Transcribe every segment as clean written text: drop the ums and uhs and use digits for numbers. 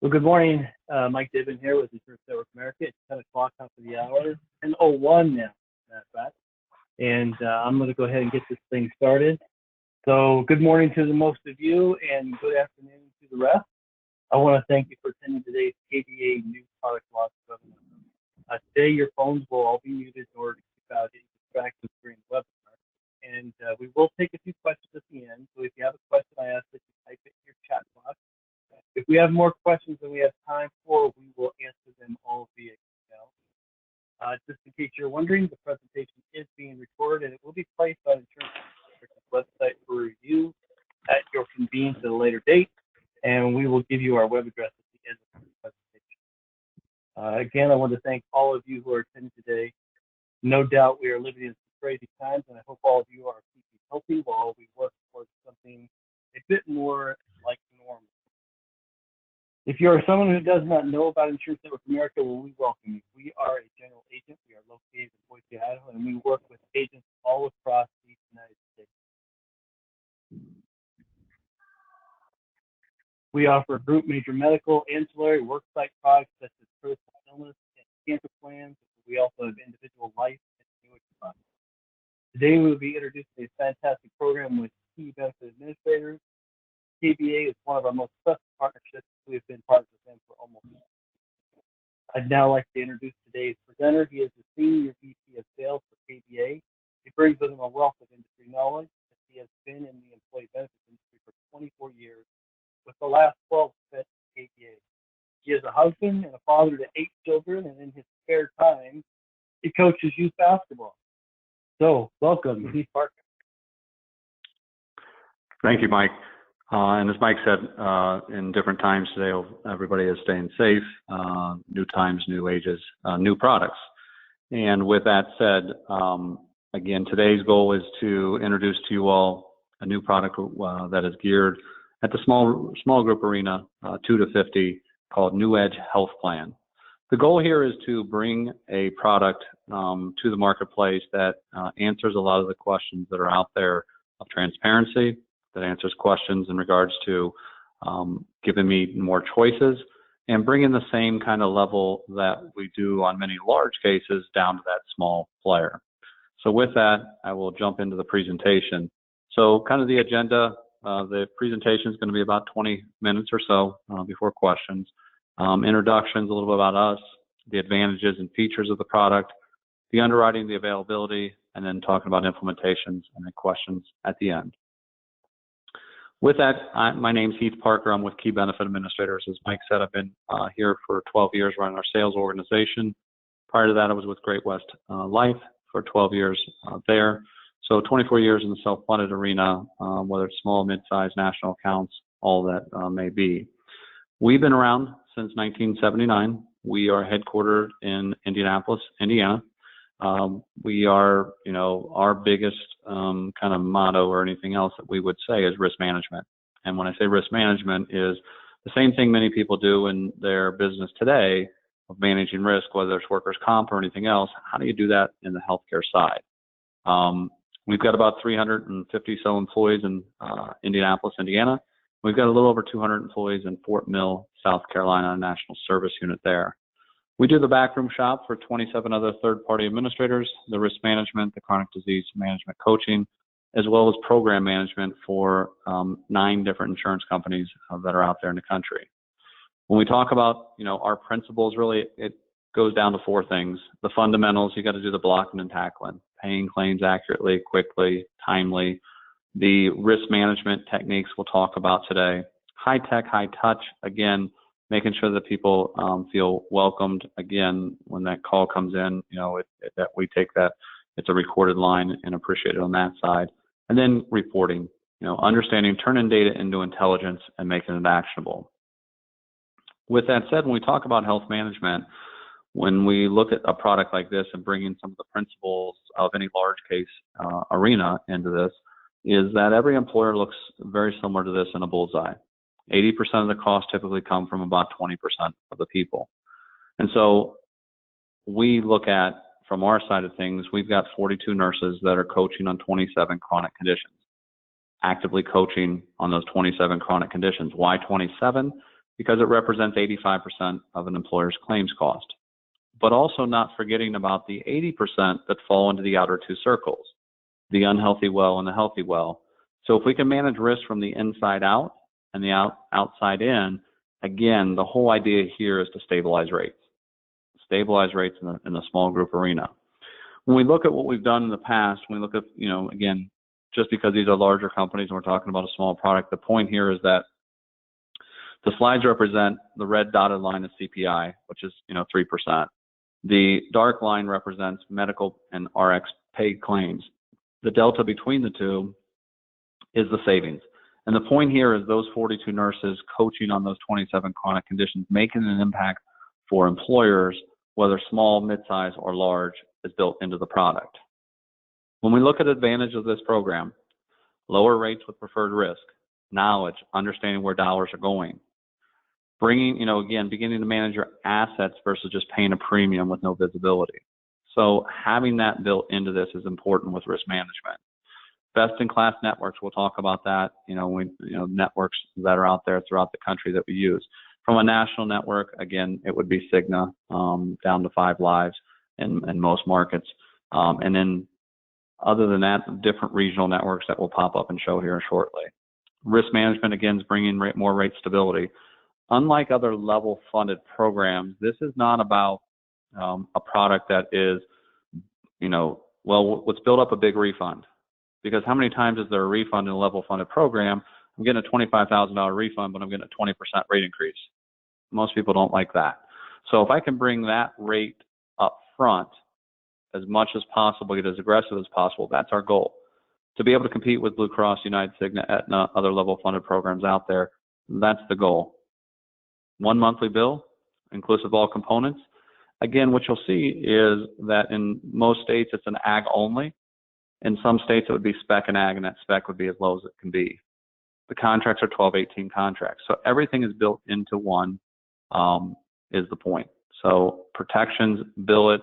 Well, good morning. Mike Dibben here with Insurance Network America. It's 10 o'clock, top of the hour, 10:01 now, matter of fact. And I'm going to go ahead and get this thing started. So good morning to the most of you and good afternoon to the rest. I want to thank you for attending today's KBA New Product Launch webinar. Today, your phones will all be muted in order to keep out any distractions during the webinar. And we will take a few questions at the end. So if you have a question, I ask that you type it in your chat box. If we have more questions than we have time for, we will answer them all via email. Just in case you're wondering, the presentation is being recorded and it will be placed on Insurance website for review at your convenience at a later date, and we will give you our web address at the end of the presentation. Again, I want to thank all of you who are attending today. No doubt we are living in some crazy times, and I hope all of you are keeping healthy while we work towards something a bit more like normal. If you are someone who does not know about Insurance Network America, well, we welcome you. We are a general agent. We are located in Boise, Idaho, and we work with agents all across the United States. We offer group, major medical, ancillary, worksite products such as critical illness and cancer plans. We also have individual life and annuity products. Today, we will be introducing a fantastic program with key benefit administrators. KBA is one of our most trusted partnerships. We have been partners with them for almost a year. I'd now like to introduce today's presenter. He is the Senior VP of Sales for KBA. He brings with him a wealth of industry knowledge, as he has been in the employee benefits industry for 24 years, with the last 12 spent at KBA. He is a husband and a father to 8 children, and in his spare time, he coaches youth basketball. So, welcome, Heath Parker. Thank you, Mike. And as Mike said, in different times today, everybody is staying safe, new times, new ages, new products. And with that said, again, today's goal is to introduce to you all a new product that is geared at the small group arena, 2 to 50, called New Edge Health Plan. The goal here is to bring a product to the marketplace that answers a lot of the questions that are out there of transparency, that answers questions in regards to giving me more choices and bringing the same kind of level that we do on many large cases down to that small player. So with that, I will jump into the presentation. So kind of the agenda, the presentation is going to be about 20 minutes or so before questions. Introductions, a little bit about us, the advantages and features of the product, the underwriting, the availability, and then talking about implementations and then questions at the end. With that, my name's Heath Parker. I'm with Key Benefit Administrators. As Mike said, I've been here for 12 years running our sales organization. Prior to that, I was with Great West Life for 12 years there. So 24 years in the self-funded arena, whether it's small, mid-sized, national accounts, all that may be. We've been around since 1979. We are headquartered in Indianapolis, Indiana. We are, our biggest kind of motto or anything else that we would say is risk management. And when I say risk management is the same thing many people do in their business today of managing risk, whether it's workers' comp or anything else. How do you do that in the healthcare side? We've got about 350 so employees in Indianapolis, Indiana. We've got a little over 200 employees in Fort Mill, South Carolina, a national service unit there. We do the backroom shop for 27 other third-party administrators, the risk management, the chronic disease management coaching, as well as program management for 9 different insurance companies that are out there in the country. When we talk about, our principles, really, it goes down to 4 things. The fundamentals, you got to do the blocking and tackling, paying claims accurately, quickly, timely. The risk management techniques we'll talk about today. High tech, high touch, again, making sure that people feel welcomed. Again, when that call comes in, that we take that, it's a recorded line and appreciate it on that side. And then reporting, understanding, turning data into intelligence and making it actionable. With that said, when we talk about health management, when we look at a product like this and bringing some of the principles of any large case arena into this, is that every employer looks very similar to this in a bullseye. 80% of the costs typically come from about 20% of the people. And so we look at, from our side of things, we've got 42 nurses that are coaching on 27 chronic conditions, actively coaching on those 27 chronic conditions. Why 27? because it represents 85% of an employer's claims cost. But also not forgetting about the 80% that fall into the outer two circles, the unhealthy well and the healthy well. So if we can manage risk from the inside out and the outside in, again, the whole idea here is to stabilize rates. Stabilize rates in the small group arena. When we look at what we've done in the past, when we look at, again, just because these are larger companies and we're talking about a small product, the point here is that the slides represent the red dotted line is CPI, which is, 3%. The dark line represents medical and RX paid claims. The delta between the two is the savings. And the point here is those 42 nurses coaching on those 27 chronic conditions, making an impact for employers, whether small, mid-size, or large, is built into the product. When we look at advantage of this program, lower rates with preferred risk, knowledge, understanding where dollars are going, bringing, again, beginning to manage your assets versus just paying a premium with no visibility. So having that built into this is important with risk management. Best-in-class networks, we'll talk about that, networks that are out there throughout the country that we use. From a national network, again, it would be Cigna, down to 5 lives in most markets. And then other than that, different regional networks that will pop up and show here shortly. Risk management, again, is bringing more rate stability. Unlike other level funded programs, this is not about a product that is, let's build up a big refund. Because how many times is there a refund in a level funded program? I'm getting a $25,000 refund, but I'm getting a 20% rate increase. Most people don't like that. So if I can bring that rate up front as much as possible, get as aggressive as possible, that's our goal. To be able to compete with Blue Cross, United, Cigna, Aetna, other level funded programs out there, that's the goal. One monthly bill, inclusive of all components. Again, what you'll see is that in most states, it's an ag only. In some states, it would be spec and ag, and that spec would be as low as it can be. The contracts are 12-18 contracts. So everything is built into one, is the point. So protections, bill it,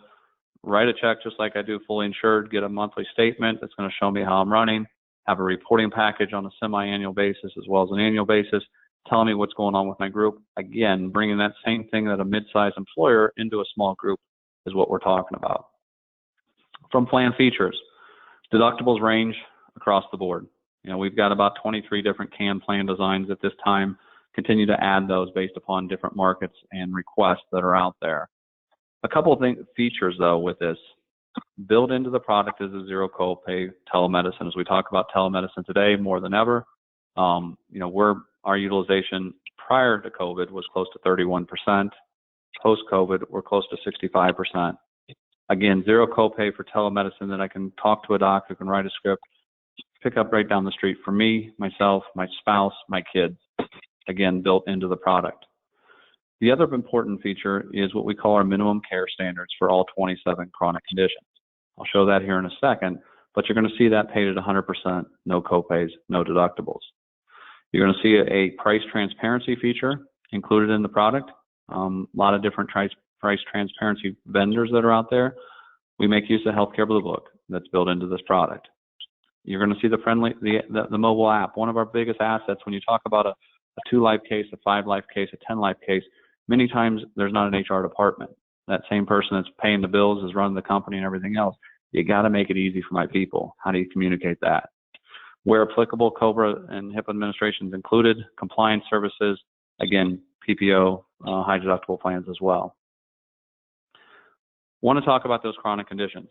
write a check just like I do fully insured, get a monthly statement that's going to show me how I'm running, have a reporting package on a semi-annual basis as well as an annual basis, telling me what's going on with my group. Again, bringing that same thing that a mid-sized employer into a small group is what we're talking about. From plan features, deductibles range across the board. We've got about 23 different CAN plan designs at this time. Continue to add those based upon different markets and requests that are out there. A couple of features, though, with this. Built into the product is a zero copay telemedicine. As we talk about telemedicine today more than ever, our utilization prior to COVID was close to 31%. Post-COVID, we're close to 65%. Again, zero copay for telemedicine that I can talk to a doc who can write a script, pick up right down the street for me, myself, my spouse, my kids. Again, built into the product. The other important feature is what we call our minimum care standards for all 27 chronic conditions. I'll show that here in a second, but you're going to see that paid at 100%, no copays, no deductibles. You're going to see a price transparency feature included in the product. A lot of different price transparency vendors that are out there. We make use of Healthcare Blue Book that's built into this product. You're going to see the mobile app. One of our biggest assets when you talk about a 2-life case, a 5-life case, a 10-life case, many times there's not an HR department. That same person that's paying the bills is running the company and everything else. You got to make it easy for my people. How do you communicate that? Where applicable, COBRA and HIPAA administrations included, compliance services, again, PPO, high deductible plans as well. Want to talk about those chronic conditions.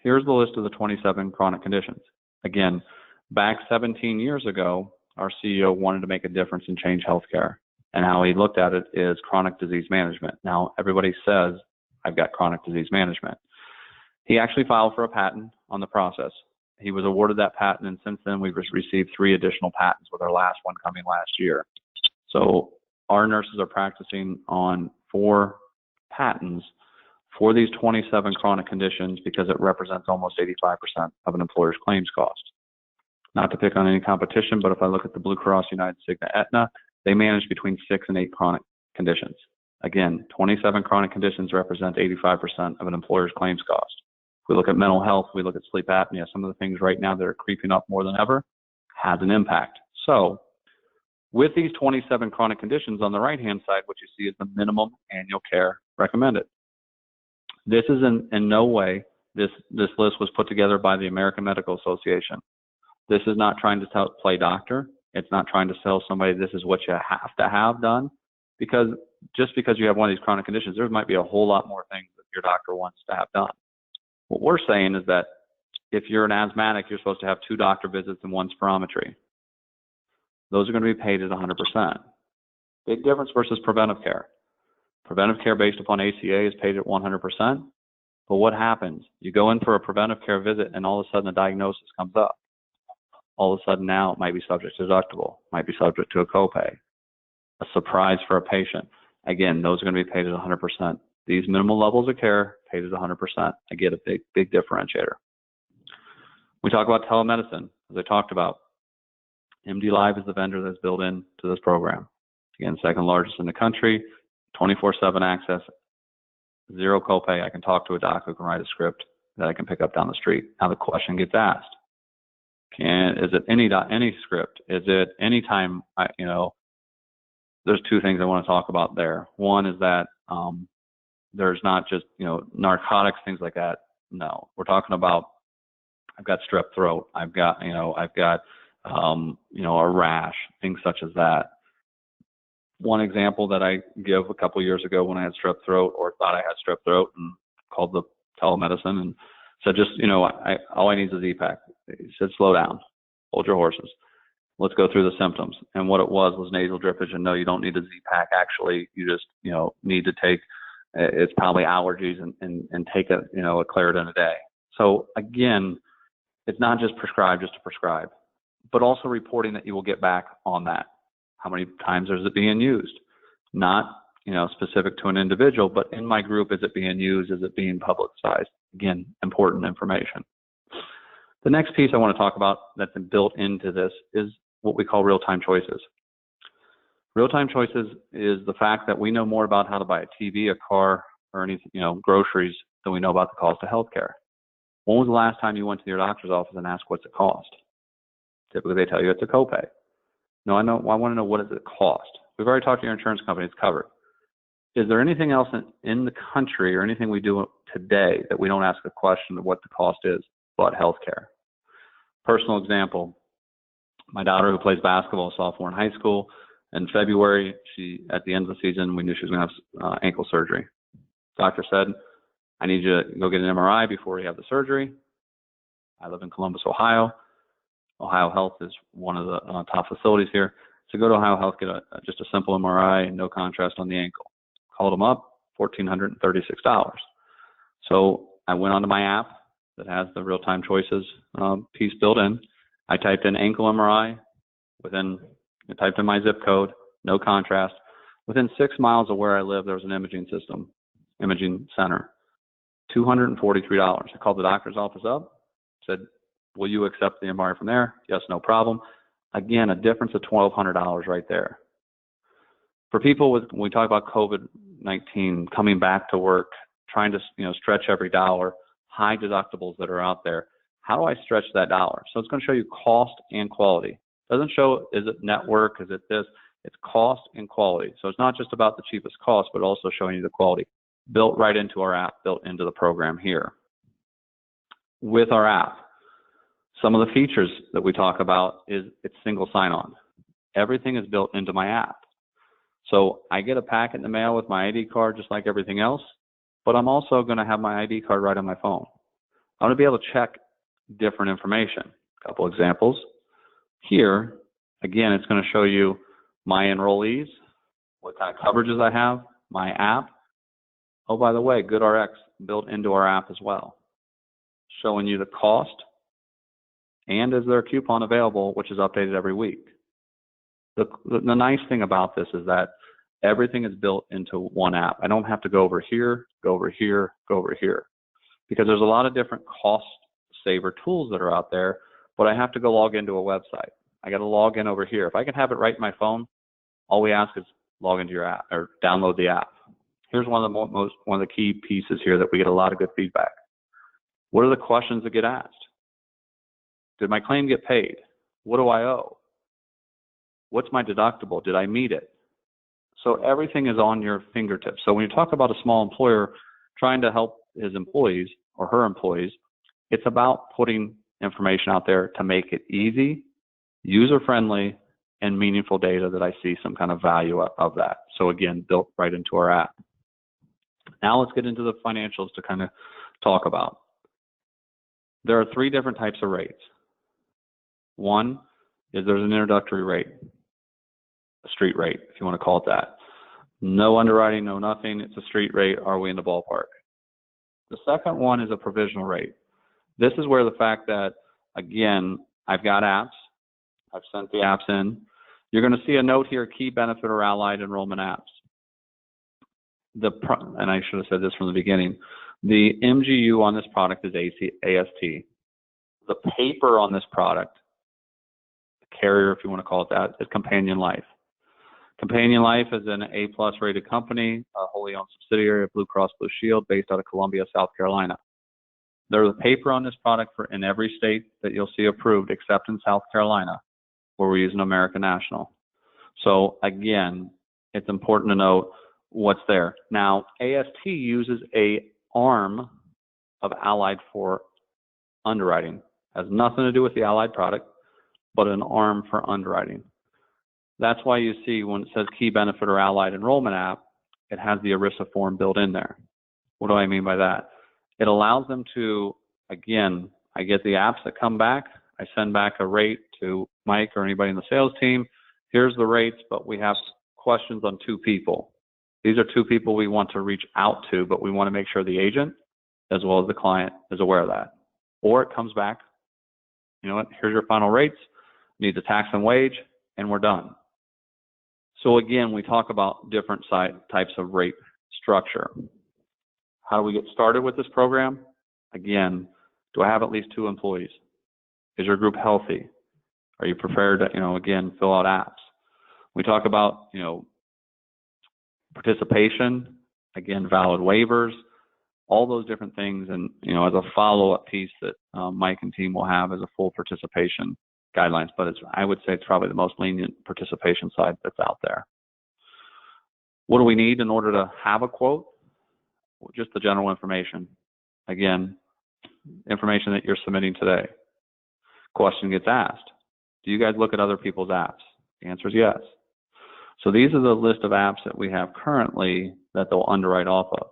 Here's the list of the 27 chronic conditions. Again, back 17 years ago, our CEO wanted to make a difference and change healthcare. And how he looked at it is chronic disease management. Now, everybody says, I've got chronic disease management. He actually filed for a patent on the process. He was awarded that patent, and since then, we've received 3 additional patents, with our last one coming last year. So our nurses are practicing on 4 patents for these 27 chronic conditions because it represents almost 85% of an employer's claims cost. Not to pick on any competition, but if I look at the Blue Cross, United, Cigna, Aetna, they manage between 6 and 8 chronic conditions. Again, 27 chronic conditions represent 85% of an employer's claims cost. If we look at mental health, we look at sleep apnea, some of the things right now that are creeping up more than ever has an impact. So With these 27 chronic conditions on the right-hand side, what you see is the minimum annual care recommended. This is in no way, this list was put together by the American Medical Association. This is not trying to play doctor. It's not trying to tell somebody this is what you have to have done, because just because you have one of these chronic conditions, there might be a whole lot more things that your doctor wants to have done. What we're saying is that if you're an asthmatic, you're supposed to have 2 doctor visits and 1 spirometry. Those are going to be paid at 100%. Big difference versus preventive care. Preventive care based upon ACA is paid at 100%. But what happens? You go in for a preventive care visit and all of a sudden a diagnosis comes up. All of a sudden now it might be subject to deductible, might be subject to a copay, a surprise for a patient. Again, those are going to be paid at 100%. These minimal levels of care paid at 100%. I get a big differentiator. We talk about telemedicine, as I talked about. MD Live is the vendor that's built into this program. Again, second largest in the country, 24/7 access, 0 copay. I can talk to a doc who can write a script that I can pick up down the street. Now the question gets asked: is it any script? Is it any time? There's 2 things I want to talk about there. One is that there's not just narcotics, things like that. No, we're talking about I've got strep throat. I've got a rash, things such as that. One example that I give a couple years ago when I had strep throat, or thought I had strep throat, and called the telemedicine and said, just, all I need is a Z-Pack. He said, slow down, hold your horses. Let's go through the symptoms. And what it was nasal drippage. And no, you don't need a Z-Pack. Actually, you just, need to take, it's probably allergies and take a Claritin a day. So again, it's not just prescribed just to prescribe, but also reporting that you will get back on that. How many times is it being used? Not, specific to an individual, but in my group, is it being used? Is it being publicized? Again, important information. The next piece I want to talk about that's been built into this is what we call real-time choices. Real-time choices is the fact that we know more about how to buy a TV, a car, or any, groceries than we know about the cost of healthcare. When was the last time you went to your doctor's office and asked what's it cost? Typically, they tell you it's a copay. No, I want to know, what does it cost? We've already talked to your insurance company, it's covered. Is there anything else in the country or anything we do today that we don't ask a question of what the cost is about healthcare? Personal example, my daughter who plays basketball, sophomore in high school, in February, at the end of the season, we knew she was going to have ankle surgery. Doctor said, I need you to go get an MRI before you have the surgery. I live in Columbus, Ohio. Ohio Health is one of the top facilities here. So go to Ohio Health, get just a simple MRI and no contrast on the ankle. Called them up, $1,436. So I went onto my app that has the real-time choices piece built in. I typed in ankle MRI. I typed in my zip code, no contrast. Within 6 miles of where I live, there was an imaging center. $243. I called the doctor's office up, said, will you accept the MRI from there? Yes, no problem. Again, a difference of $1,200 right there. For people when we talk about COVID-19, coming back to work, trying to stretch every dollar, high deductibles that are out there, how do I stretch that dollar? So it's going to show you cost and quality. It doesn't show, is it network, is it this? It's cost and quality. So it's not just about the cheapest cost, but also showing you the quality. Built right into our app, built into the program here. With our app, some of the features that we talk about is it's single sign-on. Everything is built into my app. So I get a packet in the mail with my ID card just like everything else, but I'm also going to have my ID card right on my phone. I'm going to be able to check different information. A couple examples. Here, again, it's going to show you my enrollees, what kind of coverages I have, my app. Oh, by the way, GoodRx built into our app as well, showing you the cost and is there a coupon available, which is updated every week. The nice thing about this is that everything is built into one app. I don't have to go over here, go over here, go over here, because there's a lot of different cost saver tools that are out there, but I have to go log into a website. I got to log in over here. If I can have it right in my phone, all we ask is log into your app or download the app. Here's one of the key pieces here that we get a lot of good feedback. What are the questions that get asked? Did my claim get paid? What do I owe? What's my deductible? Did I meet it? So everything is on your fingertips. So when you talk about a small employer trying to help his employees or her employees, it's about putting information out there to make it easy, user-friendly, and meaningful data that I see some kind of value of that. So again, built right into our app. Now let's get into the financials to kind of talk about. There are 3 different types of rates. One is there's an introductory rate, a street rate, if you want to call it that. No underwriting, no nothing. It's a street rate. Are we in the ballpark? The second one is a provisional rate. This is where the fact that, again, I've got apps. I've sent the apps in. You're going to see a note here, key benefit or allied enrollment apps. And I should have said this from the beginning. The MGU on this product is AST. The paper on this product, the carrier, if you want to call it that, is Companion Life. Companion Life is an A+ rated company, a wholly owned subsidiary of Blue Cross Blue Shield based out of Columbia, South Carolina. There's a paper on this product in every state that you'll see approved, except in South Carolina, where we're using American National. So again, it's important to know what's there. Now, AST uses an arm of Allied for underwriting. Has nothing to do with the Allied product, but an arm for underwriting. That's why you see when it says key benefit or allied enrollment app, it has the ERISA form built in there. What do I mean by that? It allows them to, again, I get the apps that come back. I send back a rate to Mike or anybody in the sales team. Here's the rates, but we have questions on 2 people. These are 2 people we want to reach out to, but we want to make sure the agent as well as the client is aware of that. Or it comes back, you know what, here's your final rates, need the tax and wage, and we're done. So again, we talk about different types of rate structure. How do we get started with this program? Again, do I have at least 2 employees? Is your group healthy? Are you prepared to, again, fill out apps? We talk about, participation, again, valid waivers, all those different things. And, as a follow-up piece that Mike and team will have as a full participation guidelines, but I would say it's probably the most lenient participation side that's out there. What do we need in order to have a quote? Just the general information. Again, information that you're submitting today. Question gets asked. Do you guys look at other people's apps? The answer is yes. So these are the list of apps that we have currently that they'll underwrite off of.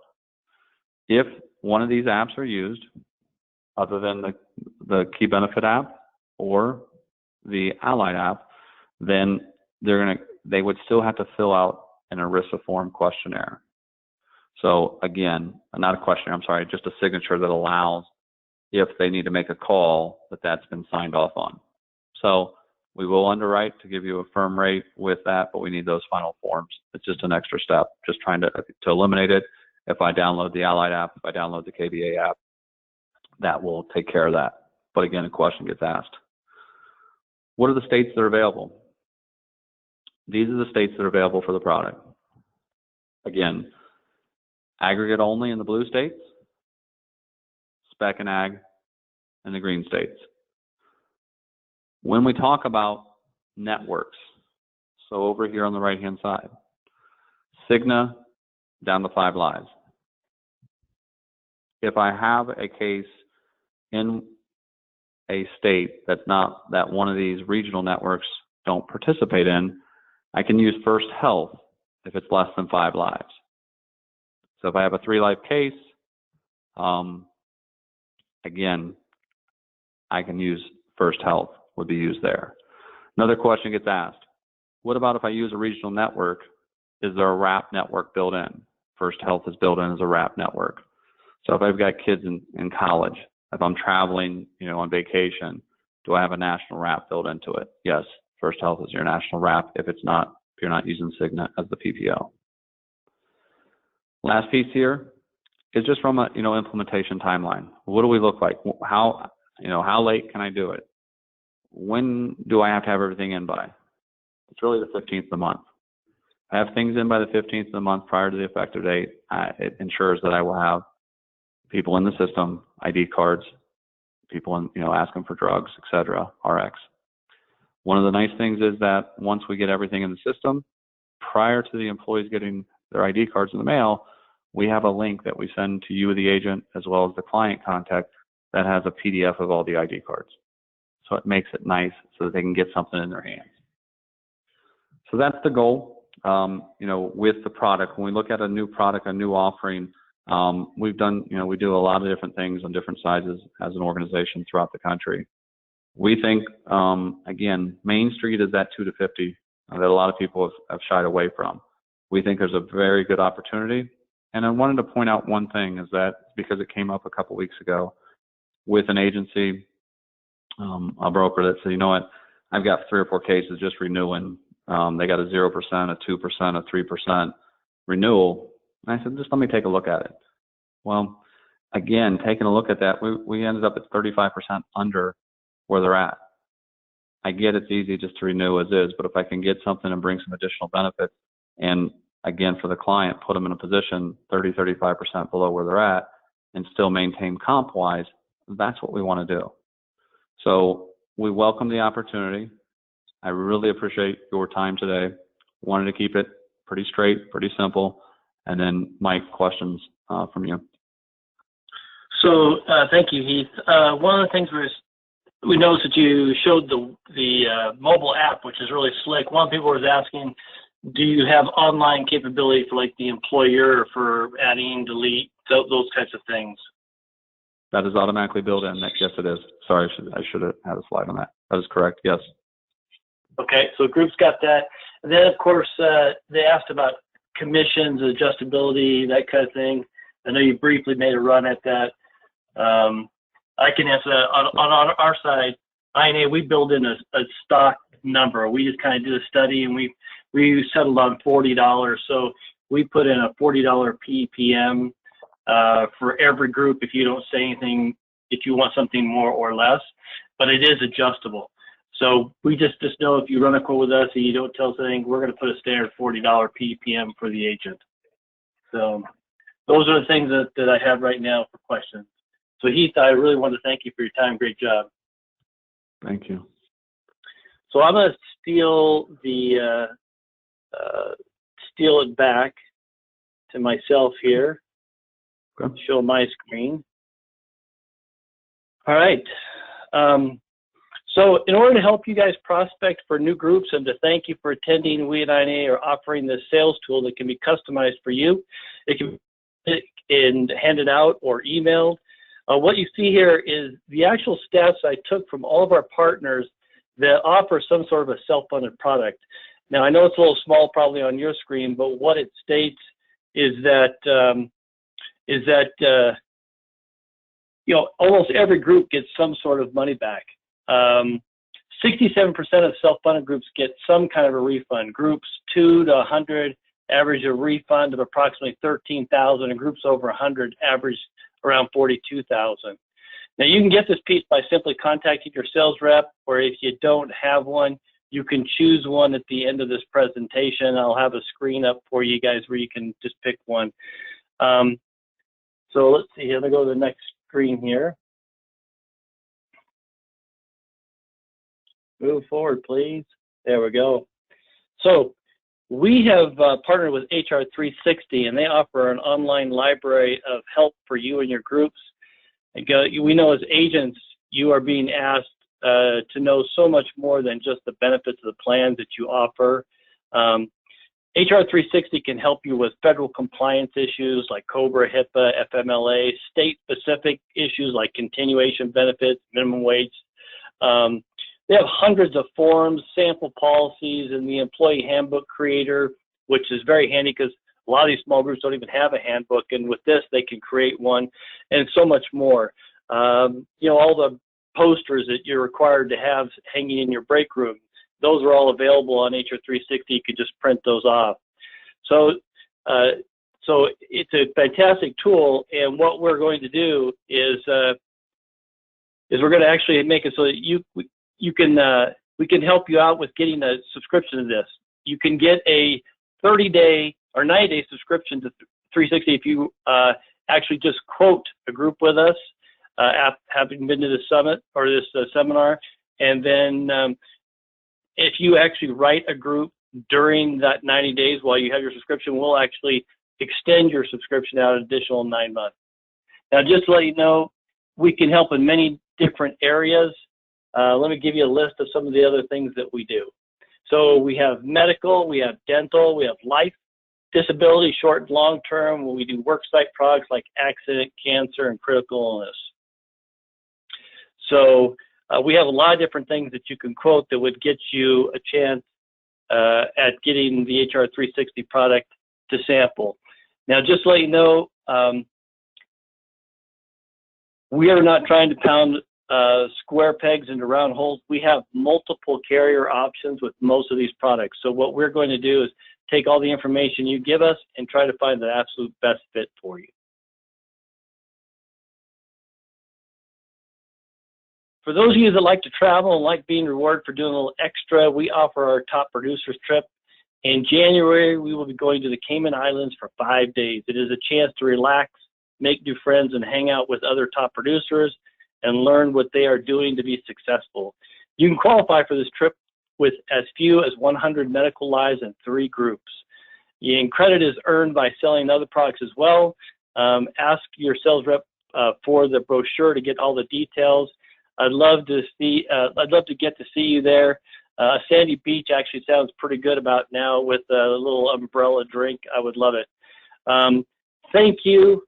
If one of these apps are used, other than the key benefit app or the Allied app, then they would still have to fill out an ERISA form questionnaire. So again, not a questionnaire, I'm sorry, just a signature that allows, if they need to make a call, that's been signed off on. So we will underwrite to give you a firm rate with that, but we need those final forms. It's just an extra step, just trying to eliminate it. If I download the Allied app, if I download the KBA app, that will take care of that. But again, a question gets asked. What are the states that are available? These are the states that are available for the product. Again, aggregate only in the blue states, spec and ag in the green states. When we talk about networks, so over here on the right-hand side, Cigna down to 5 lives. If I have a case in a state that's not that one of these regional networks don't participate in, I can use First Health if it's less than 5 lives. So if I have a 3-life case, again, I can use First Health, would be used there. Another question gets asked, what about if I use a regional network? Is there a WRAP network built in? First Health is built in as a WRAP network. So if I've got kids in college, if I'm traveling, on vacation, do I have a national WRAP built into it? Yes, First Health is your national WRAP if you're not using Cigna as the PPO. Last piece here is just from a implementation timeline. What do we look like? How late can I do it? When do I have to have everything in by? It's really the 15th of the month. I have things in by the 15th of the month prior to the effective date. It ensures that I will have people in the system, ID cards, people ask them for drugs, etc., RX. One of the nice things is that once we get everything in the system, prior to the employees getting their ID cards in the mail, we have a link that we send to you, the agent, as well as the client contact that has a PDF of all the ID cards. So it makes it nice so that they can get something in their hands. So that's the goal, with the product. When we look at a new product, a new offering, we do a lot of different things on different sizes as an organization throughout the country. We think, again, Main Street is that 2 to 50 that a lot of people have shied away from. We think there's a very good opportunity. And I wanted to point out one thing is that because it came up a couple weeks ago with an agency, a broker that said, you know what, I've got 3 or 4 cases just renewing. They got a 0%, a 2%, a 3% renewal. And I said, just let me take a look at it. Well, again, taking a look at that, we ended up at 35% under where they're at. I get it's easy just to renew as is, but if I can get something and bring some additional benefits, and again, for the client, put them in a position 30, 35% below where they're at and still maintain comp-wise, that's what we want to do. So we welcome the opportunity. I really appreciate your time today. Wanted to keep it pretty straight, pretty simple. And then, Mike, questions from you. So thank you, Heath. One of the things we noticed that you showed the mobile app, which is really slick. One people was asking, do you have online capability for like the employer for adding, delete, those types of things? That is automatically built in. Yes, it is. Sorry, I should have had a slide on that. That is correct. Yes. Okay, so groups got that. And then, of course, they asked about commissions, adjustability, that kind of thing. I know you briefly made a run at that. I can answer that. On our side, INA, we build in a stock number. We just kind of did a study, and we settled on $40. So we put in a $40 PPM for every group if you don't say anything, if you want something more or less, but it is adjustable. So we just know if you run a quote with us and you don't tell us anything, we're going to put a standard $40 PPM for the agent. So those are the things that I have right now for questions. So Heath, I really want to thank you for your time. Great job. Thank you. So I'm going to steal it back to myself here. Okay. Show my screen. All right. So in order to help you guys prospect for new groups and to thank you for attending, we at INA are offering this sales tool that can be customized for you. It can be handed out or emailed. What you see here is the actual stats I took from all of our partners that offer some sort of a self-funded product. Now, I know it's a little small probably on your screen, but what it states is that almost every group gets some sort of money back. 67% of self-funded groups get some kind of a refund. Groups 2 to 100 average a refund of approximately $13,000, and groups over 100 average around $42,000. Now, you can get this piece by simply contacting your sales rep, or if you don't have one, you can choose one at the end of this presentation. I'll have a screen up for you guys where you can just pick one. So let's see here. Let me go to the next screen here. Move forward, please. There we go. So we have partnered with HR 360, and they offer an online library of help for you and your groups. We know as agents, you are being asked to know so much more than just the benefits of the plans that you offer. HR 360 can help you with federal compliance issues like COBRA, HIPAA, FMLA, state-specific issues like continuation benefits, minimum wage. They have hundreds of forms, sample policies, and the employee handbook creator, which is very handy because a lot of these small groups don't even have a handbook, and with this, they can create one, and so much more. All the posters that you're required to have hanging in your break room, those are all available on HR 360. You can just print those off. So it's a fantastic tool, and what we're going to do is we're going to actually make it so that we can help you out with getting a subscription to this. You can get a 30-day or 90-day subscription to 360 if you actually just quote a group with us, having been to the summit or this seminar, and then if you actually write a group during that 90 days while you have your subscription, we'll actually extend your subscription out an additional 9 months. Now, just to let you know, we can help in many different areas. Let me give you a list of some of the other things that we do. So we have medical, we have dental, we have life, disability, short and long term. We do worksite products like accident, cancer, and critical illness. So we have a lot of different things that you can quote that would get you a chance at getting the HR 360 product to sample. Now, just to let you know, we are not trying to pound square pegs into round holes. We have multiple carrier options with most of these products. So what we're going to do is take all the information you give us and try to find the absolute best fit for you. For those of you that like to travel and like being rewarded for doing a little extra, we offer our top producers trip. In January, we will be going to the Cayman Islands for 5 days. It is a chance to relax, make new friends, and hang out with other top producers and learn what they are doing to be successful. You can qualify for this trip with as few as 100 medical lives and 3 groups. And credit is earned by selling other products as well. Ask your sales rep for the brochure to get all the details. I'd love to get to see you there. Sandy Beach actually sounds pretty good about now with a little umbrella drink. I would love it. Thank you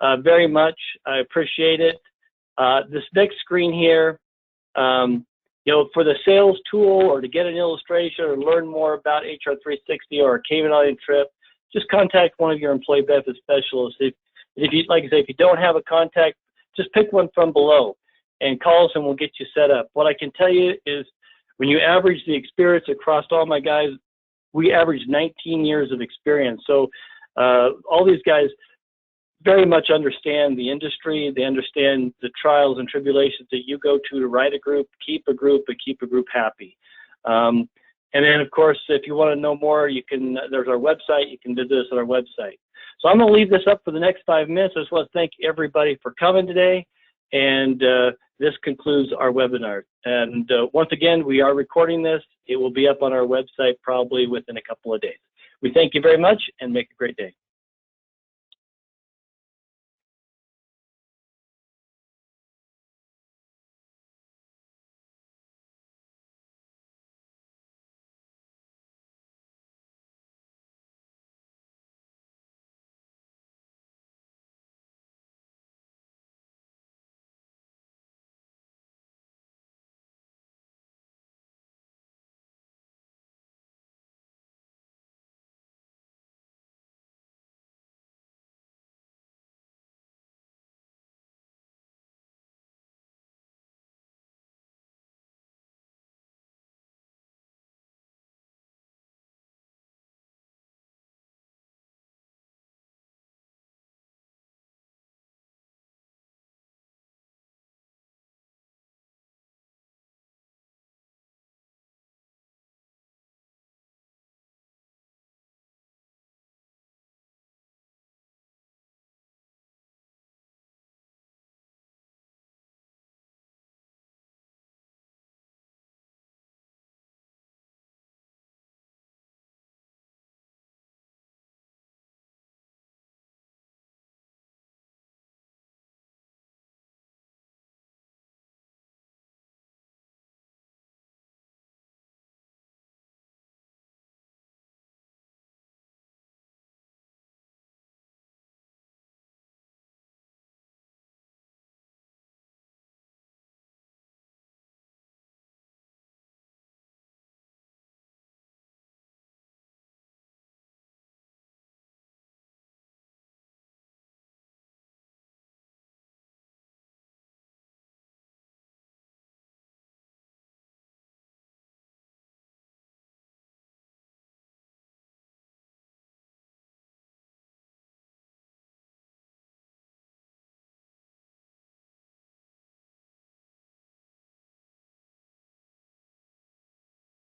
very much. I appreciate it. This next screen here, you know, for the sales tool or to get an illustration or learn more about HR 360 or a Cayman Island trip, just contact one of your employee benefit specialists. If you, like I say, if you don't have a contact, just pick one from below and call us and we'll get you set up. What I can tell you is when you average the experience across all my guys, we average 19 years of experience. So all these guys very much understand the industry. They understand the trials and tribulations that you go to write a group, keep a group, but keep a group happy. And then, of course, if you want to know more, you can. There's our website. You can visit us on our website. So I'm going to leave this up for the next 5 minutes. I just want to thank everybody for coming today. And this concludes our webinar. And once again, we are recording this. It will be up on our website probably within a couple of days. We thank you very much and make a great day.